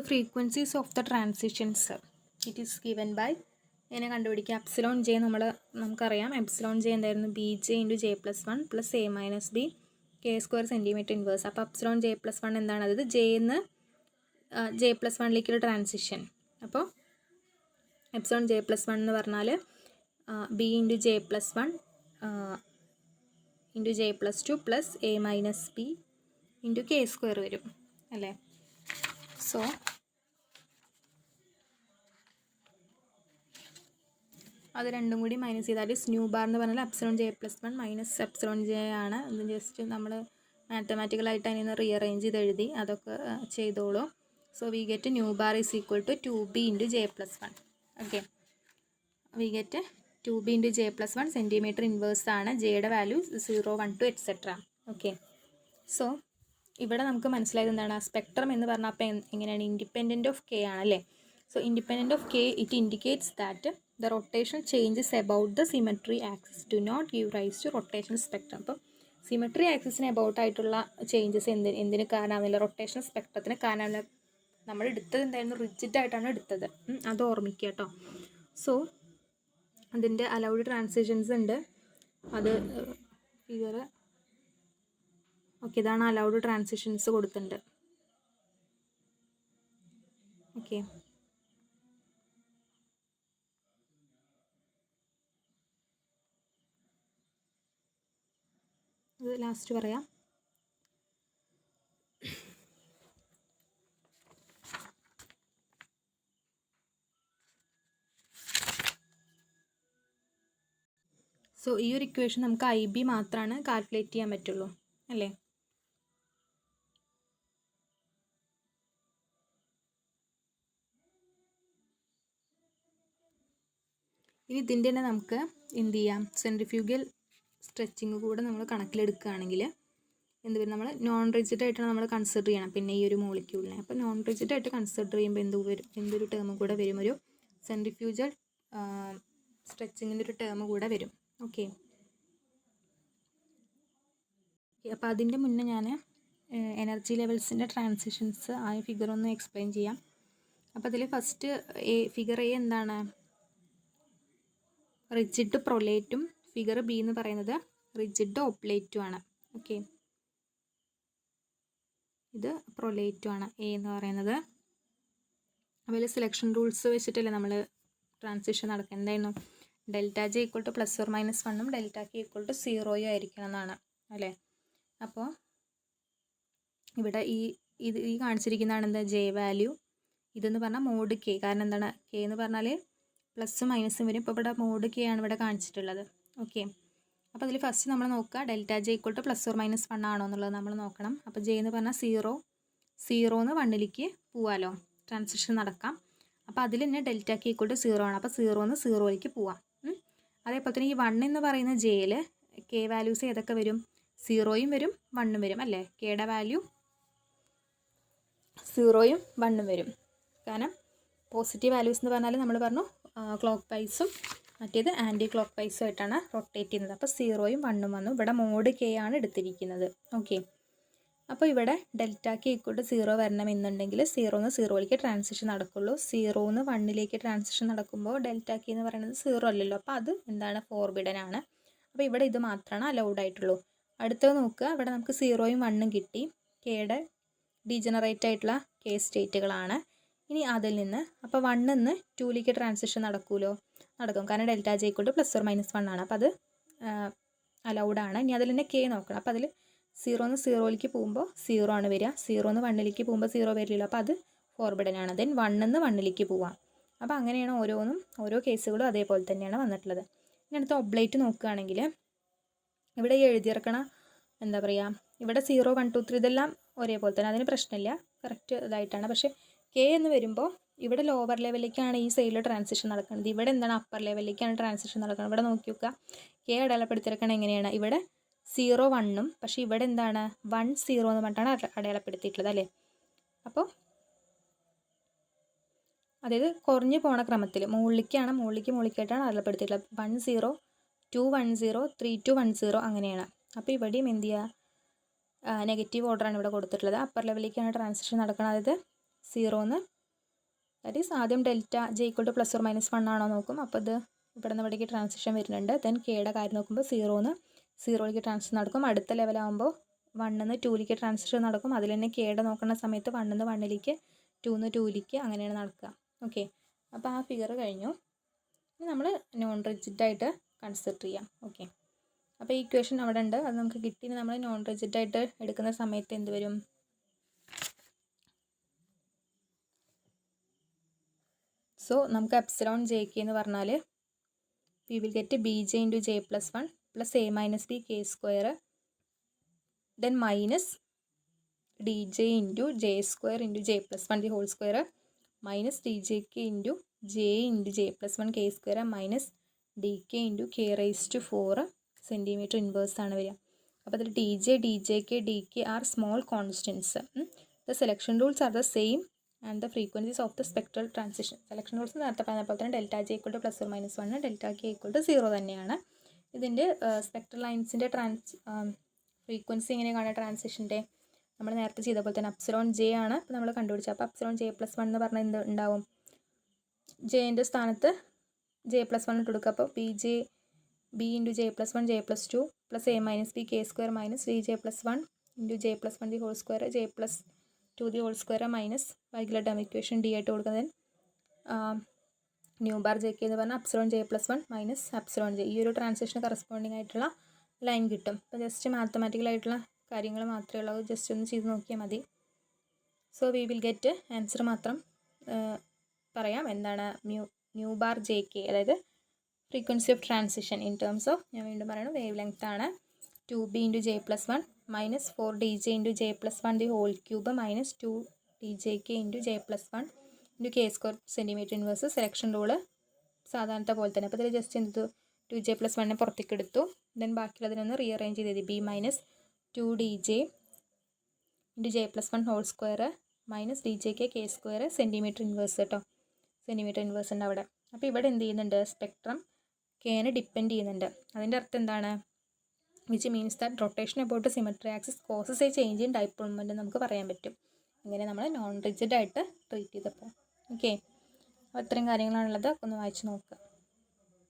the frequencies of the transitions, it is given by എങ്ങനെ കണ്ടുപിടിക്കുക? Epsilon J നമുക്കറിയാം. Epsilon J എന്തായിരുന്നു? B J into J plus one plus A minus B K square centimetre inverse. അപ്പോൾ epsilon J plus one എന്താണ്? അതായത് ജെന്ന് J plus വണ്ണിലേക്കുള്ള transition. അപ്പോൾ epsilon J plus one എന്ന് പറഞ്ഞാൽ B into J plus one into J plus two plus A minus B into k square വരും അല്ലേ? So അത് രണ്ടും കൂടി മൈനസ് ചെയ്താൽ ന്യൂ ബാർ എന്ന് പറഞ്ഞാൽ epsilon J plus one minus epsilon J ആണ്. അത് ജസ്റ്റ് നമ്മൾ മാത്തമാറ്റിക്കലായിട്ട് അതിനെ റീഅറേഞ്ച് ചെയ്ത് എഴുതി, അതൊക്കെ ചെയ്തോളൂ. So we get nu bar is equal to 2b into J plus one. Okay, we get 2b into J plus one centimetre inverse ആണ്. ജെയുടെ വാല്യൂ 0, 1, 2 എക്സെട്ര. ഓക്കെ, സോ ഇവിടെ നമുക്ക് മനസ്സിലായത് എന്താണ്? സ്പെക്ട്രം എന്ന് പറഞ്ഞാൽ അപ്പോൾ എങ്ങനെയാണ്? ഇൻഡിപെൻഡൻറ്റ് ഓഫ് കെ ആണല്ലേ? So independent of K it indicates that the rotation changes about the symmetry axis do not give rise to rotational spectrum. അപ്പോൾ സിമെട്രി ആക്സിസിന് അബൌട്ട് ആയിട്ടുള്ള ചേഞ്ചസ് എന്തിന് കാരണമാവില്ല? റൊട്ടേഷണൽ സ്പെക്ട്രത്തിന് കാരണമാവില്ല. നമ്മൾ എടുത്തത് എന്തായിരുന്നു? റിജിഡായിട്ടാണ് എടുത്തത്, അത് ഓർമ്മിക്കുക കേട്ടോ. സോ അതിൻ്റെ അലൗഡ് ട്രാൻസിഷൻസ് ഉണ്ട്. അത് ഫിഗർ ഓക്കെ, ഇതാണ് അലൗഡ് ട്രാൻസിഷൻസ് കൊടുത്തിട്ടുണ്ട്. ഓക്കെ, അത് ലാസ്റ്റ് പറയാം. സോ ഈ ഒരു ഇക്വേഷൻ നമുക്ക് ഐ ബി മാത്രമാണ് കാൽക്കുലേറ്റ് ചെയ്യാൻ പറ്റുള്ളൂ അല്ലേ? ഇനി ഇതിൻ്റെ തന്നെ നമുക്ക് എന്ത് ചെയ്യാം? സെൻട്രിഫ്യൂഗൽ സ്ട്രെച്ചിങ് കൂടെ നമ്മൾ കണക്കിലെടുക്കുകയാണെങ്കിൽ എന്ത് വരും? നമ്മൾ നോൺ റിജിഡ് ആയിട്ടാണ് നമ്മൾ കൺസിഡർ ചെയ്യണം പിന്നെ ഈ ഒരു മോളിക്യൂളിനെ. അപ്പോൾ നോൺ റിജിഡ് ആയിട്ട് കൺസിഡർ ചെയ്യുമ്പോൾ എന്തൊരു ടേം കൂടെ വരും? ഒരു സെൻട്രിഫ്യൂഗൽ സ്ട്രെച്ചിങ്ങിൻ്റെ ഒരു ടേം കൂടെ വരും. ഓക്കെ, അപ്പോൾ അതിൻ്റെ മുന്നേ ഞാൻ എനർജി ലെവൽസിൻ്റെ ട്രാൻസിഷൻസ് ആ ഫിഗർ ഒന്ന് എക്സ്പ്ലെയിൻ ചെയ്യാം. അപ്പോൾ അതിൽ ഫസ്റ്റ് ഫിഗർ എ എന്താണ്? റിജിഡ് പ്രൊലേറ്റും ഫിഗർ ബി എന്ന് പറയുന്നത് റിജിഡ് ഒപ്ലേറ്റും ആണ്. ഓക്കെ, ഇത് പ്രൊലേറ്റും ആണ് എ എന്ന് പറയുന്നത്. അതിൽ സെലക്ഷൻ റൂൾസ് വെച്ചിട്ടല്ലേ നമ്മൾ ട്രാൻസിഷൻ നടക്കുക. എന്തായിരുന്നു? Delta J equal to plus or minus വണ്ണും ഡെൽറ്റ കെ ഈക്വൽ ടു 0 ആയിരിക്കണം എന്നാണ് അല്ലേ? അപ്പോൾ ഇവിടെ ഈ കാണിച്ചിരിക്കുന്നതാണ് എന്താ? J value. ഇതെന്ന് പറഞ്ഞാൽ മോഡ് കെ. കാരണം എന്താണ്? കെ എന്ന് പറഞ്ഞാൽ പ്ലസും മൈനസും വരും. ഇപ്പോൾ ഇവിടെ മോഡ് കെ ആണ് ഇവിടെ കാണിച്ചിട്ടുള്ളത്. ഓക്കെ, അപ്പോൾ അതിൽ ഫസ്റ്റ് നമ്മൾ നോക്കുക delta J equal to plus or minus 1 ആണോ എന്നുള്ളത് നമ്മൾ നോക്കണം. അപ്പോൾ ജെ എന്ന് പറഞ്ഞാൽ 0 1ലേക്ക് പോവാമല്ലോ, ട്രാൻസിഷൻ നടക്കാം. അപ്പോൾ അതിൽ തന്നെ ഡെൽറ്റ കെ ഈക്വൽ ടു 0 ആണ്. അപ്പോൾ 0 0ലേക്ക് പോവാം. അതേപോലെ തന്നെ ഈ 1 എന്ന് പറയുന്ന ജെയിൽ കെ വാല്യൂസ് ഏതൊക്കെ വരും? 0 വരും 1 വരും അല്ലേ? കെയുടെ വാല്യൂ 0 1 വരും. കാരണം പോസിറ്റീവ് വാല്യൂസ് എന്ന് പറഞ്ഞാൽ നമ്മൾ പറഞ്ഞു ക്ലോക്ക് വൈസും മറ്റേത് ആൻറ്റി ക്ലോക്ക് വൈസും ആയിട്ടാണ് റൊട്ടേറ്റ് ചെയ്യുന്നത്. അപ്പോൾ 0 1 വന്നു. ഇവിടെ മോഡ് കെ ആണ് എടുത്തിരിക്കുന്നത്. ഓക്കെ, അപ്പോൾ ഇവിടെ ഡെൽറ്റ കെ ഈക്വൽ ടു 0 വരണമെന്നുണ്ടെങ്കിൽ 0 0ലേക്ക് ട്രാൻസിഷൻ നടക്കുള്ളൂ. 0 1ലേക്ക് ട്രാൻസിഷൻ നടക്കുമ്പോൾ ഡെൽറ്റ കെ എന്ന് പറയുന്നത് 0 അല്ലല്ലോ. അപ്പോൾ അത് എന്താണ്? ഫോർബിഡൻ ആണ്. അപ്പോൾ ഇവിടെ ഇത് മാത്രമാണ് അലൗഡ് ആയിട്ടുള്ളൂ. അടുത്തത് നോക്കുക, ഇവിടെ നമുക്ക് 0 1 കിട്ടി. കെയുടെ ഡീജനറേറ്റ് ആയിട്ടുള്ള കെ സ്റ്റേറ്റുകളാണ്. ഇനി അതിൽ നിന്ന് അപ്പോൾ 1 2ലേക്ക് ട്രാൻസിഷൻ നടക്കുമല്ലോ? നടക്കും, കാരണം delta J equal to plus or minus 1 ആണ്. അപ്പോൾ അത് അലൗഡ് ആണ്. ഇനി അതിൽ തന്നെ കെ നോക്കണം. അപ്പോൾ അതിൽ 0 0ലേക്ക് പോകുമ്പോൾ 0 ആണ് വരിക. 0 1ലേക്ക് പോകുമ്പോൾ 0 വരില്ലല്ലോ. അപ്പോൾ അത് ഫോർബിഡൻ ആണ്. ദെൻ 1 1ലേക്ക് പോവാം. അപ്പോൾ അങ്ങനെയാണ് ഓരോ കേസുകളും അതേപോലെ തന്നെയാണ് വന്നിട്ടുള്ളത്. ഇനി അടുത്ത ഒബ്ലേറ്റ് നോക്കുകയാണെങ്കിൽ ഇവിടെ എഴുതിയിറക്കണ എന്താ പറയുക, ഇവിടെ 0 1 2 3 ഇതെല്ലാം ഒരേപോലെ തന്നെ, അതിന് പ്രശ്നമില്ല, കറക്റ്റ് ഇതായിട്ടാണ്. പക്ഷേ കെ എന്ന് വരുമ്പോൾ ഇവിടെ ലോവർ ലെവലിലേക്കാണ് ഈ സൈഡിൽ ട്രാൻസിഷൻ നടക്കുന്നത്. ഇവിടെ എന്താണ്? അപ്പർ ലെവലിലേക്കാണ് ട്രാൻസിഷൻ നടക്കുന്നത്. ഇവിടെ നോക്കി നോക്കുക, കെ അടയാളപ്പെടുത്തിയിരിക്കണം എങ്ങനെയാണ്? ഇവിടെ 0 1 പക്ഷേ ഇവിടെ എന്താണ്? 1 0 എന്ന് പറഞ്ഞിട്ടാണ് അടയാളപ്പെടുത്തിയിട്ടുള്ളത് അല്ലേ? അപ്പോൾ അതായത് കുറഞ്ഞു പോണ ക്രമത്തിൽ മുകളിലേക്കായിട്ടാണ് അടയാളപ്പെടുത്തിയിട്ടുള്ളത്. 1 0 2 1 0 3 2 1 0 അങ്ങനെയാണ്. അപ്പോൾ ഇവിടെയും എന്ത് ചെയ്യുക? നെഗറ്റീവ് ഓർഡറാണ് ഇവിടെ കൊടുത്തിട്ടുള്ളത്. അപ്പർ ലെവലിലേക്കാണ് ട്രാൻസിഷൻ നടക്കുന്നത്. അതായത് 0 ദാറ്റ് ഈസ് ആദ്യം delta J equal to plus or minus 1 ആണോ നോക്കും. അപ്പോൾ ഇത് ഇവിടെ നിന്ന് ഇവിടേക്ക് ട്രാൻസിഷൻ വരുന്നുണ്ട്. ദെൻ കെയുടെ കാര്യം നോക്കുമ്പോൾ 0 0ലേക്ക് ട്രാൻസിഷൻ നടക്കും. അടുത്ത ലെവലാകുമ്പോൾ 1 2ലേക്ക് ട്രാൻസിഷൻ നടക്കും. അതിൽ തന്നെ കെയുടെ നോക്കുന്ന സമയത്ത് 1 1ലേക്ക് 2 2ലേക്ക് അങ്ങനെയാണ് നടക്കുക. ഓക്കെ, അപ്പോൾ ആ ഫിഗർ കഴിഞ്ഞു. ഇനി നമ്മൾ നോൺ റിജിഡായിട്ട് കൺസിഡർ ചെയ്യാം. ഓക്കെ, അപ്പോൾ ഈ ഇക്വേഷൻ അവിടെ ഉണ്ട്, അത് നമുക്ക് കിട്ടി. നമ്മൾ നോൺ റിജിഡായിട്ട് എടുക്കുന്ന സമയത്ത് എന്ത് വരും? സോ നമുക്ക് എപ്സിലോൺ ജെ കെ എന്ന് പറഞ്ഞാൽ we will get B J into J plus 1 plus A minus B K square then minus D J into J square into J plus 1 the whole square minus D J K into J plus 1 K square minus D K into K raise to 4 centimetre inverse ആണ് വരിക. അപ്പോൾ അതിൽ D J K are small constants. The selection rules are the same and the frequencies of the spectral transition. Selection rules നേരത്തെ പറഞ്ഞ പോലെ തന്നെ delta J equal to plus or minus 1, delta K equal to 0 തന്നെയാണ്. ഇതിൻ്റെ spectral ലൈൻസിൻ്റെ frequency എങ്ങനെ കാണുക? ട്രാൻസിഷൻ്റെ നമ്മൾ നേരത്തെ ചെയ്ത പോലെ തന്നെ എപ്സിലോൺ ജെ ആണ് ഇപ്പോൾ നമ്മൾ കണ്ടുപിടിച്ചത്. അപ്പോൾ എപ്സിലോൺ ജെ പ്ലസ് 1 എന്ന് പറഞ്ഞാൽ എന്ത് ഉണ്ടാവും? ജെൻ്റെ സ്ഥാനത്ത് ജെ പ്ലസ് 1 ഇട്ട് കൊടുക്കുക. അപ്പോൾ B into J plus 1 J plus 2 plus A minus B K square minus D J plus 1 into J plus 1 the whole square J plus 2 the whole square minus regular term equation D ആയിട്ട് കൊടുക്കുന്നത്. Nu bar J K എന്ന് പറഞ്ഞാൽ epsilon J plus 1 minus epsilon J. ഈ ഒരു ട്രാൻസിഷന് corresponding ആയിട്ടുള്ള line കിട്ടും. അപ്പോൾ just മാത്തമാറ്റിക്കലായിട്ടുള്ള കാര്യങ്ങൾ മാത്രമേ ഉള്ളൂ, ജസ്റ്റ് ഒന്ന് ചെയ്ത് നോക്കിയാൽ മതി. So we will get answer മാത്രം പറയാം. എന്താണ് ന്യൂ ബാർ ജെ കെ, അതായത് frequency of transition in terms of, ഞാൻ വീണ്ടും പറയണം, വേവ് ലെങ്ത് ആണ് 2b into J plus 1 minus 4dj into J plus 1 the whole cube minus 2djk into J plus 1 into k square centimetre inverse. Selection rule സാധാരണത്തെ പോലെ തന്നെ. അപ്പോൾ ഇതിൽ just എന്ത് 2j പ്ലസ് 1 പുറത്തേക്ക് എടുത്തു. ദെൻ ബാക്കിയുള്ളതിനൊന്ന് റീഅറേഞ്ച് ചെയ്ത് B minus 2dj into J plus 1 whole square minus djk K square centimetre inverse കേട്ടോ, സെൻറ്റിമീറ്റർ ഇൻവേഴ്സ് ഉണ്ട് അവിടെ. അപ്പോൾ ഇവിടെ എന്ത് ചെയ്യുന്നുണ്ട്? സ്പെക്ട്രം കെനെ ഡിപ്പെൻഡ് ചെയ്യുന്നുണ്ട്. അതിൻ്റെ അർത്ഥം എന്താണ്? Which means that rotation about symmetry axis causes A change in dipole moment നമുക്ക് പറയാൻ പറ്റും. അങ്ങനെ നമ്മൾ നോൺ റിജിഡ് ആയിട്ട് ട്രീറ്റ് ചെയ്തപ്പോൾ. ഓക്കെ, അപ്പോൾ ഇത്രയും കാര്യങ്ങളാണുള്ളത്. ഒന്ന് വായിച്ച് നോക്കുക.